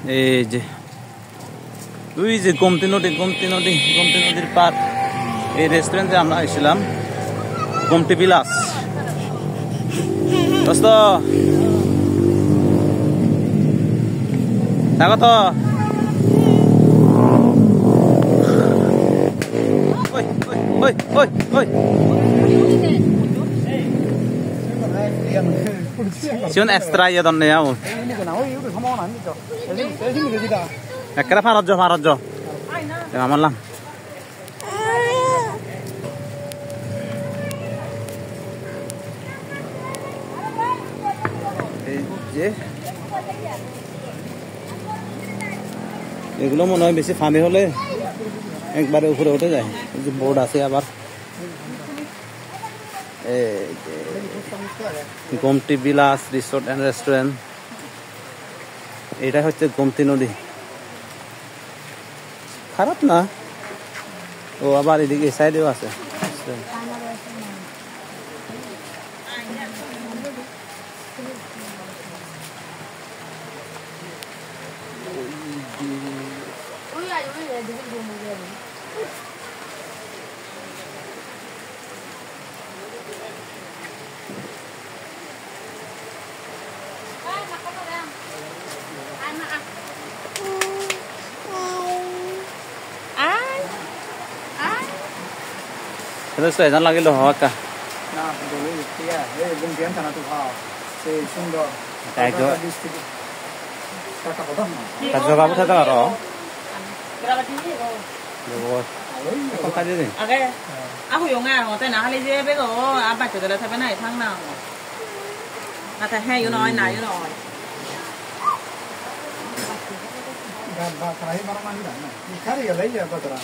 এই যে ওই যে গোমতী নদীর পার এই রেস্টুরেন্টে আমরা এসেছিলাম গোমতী বিলাস দোস্ত স্বাগত Siun extra ya donne ya un. Ekra Farajo. Ya amallam. যে এগুলো মনে হয় বেশি ফাঁদে হলে একবারে উপরে উঠে যায় যে বোর্ড আছে আবার গোমতী বিলাস রিসোর্ট এন্ড রেস্টুরেন্ট এটা হচ্ছে গোমতী নদী খারাপ না ও আবার এদিকে সাইডেও আছে Terus saya jangan lagi loh kak. Nah, dulu ya, bungkian tanah tuh hal, si Sunda. Kayak jo. Kakak apa? Kajo kamu saya tahu loh. Berapa tinggi kok? Loh. Kok kaji nih? Oke. Aku yang nggak, tapi nah hari ini bego, apa juga lah tapi naik thang nào. Nah, tapi hay you nói này you nói. Gak, terakhir mana mana dah. Cari ya lagi ya betul.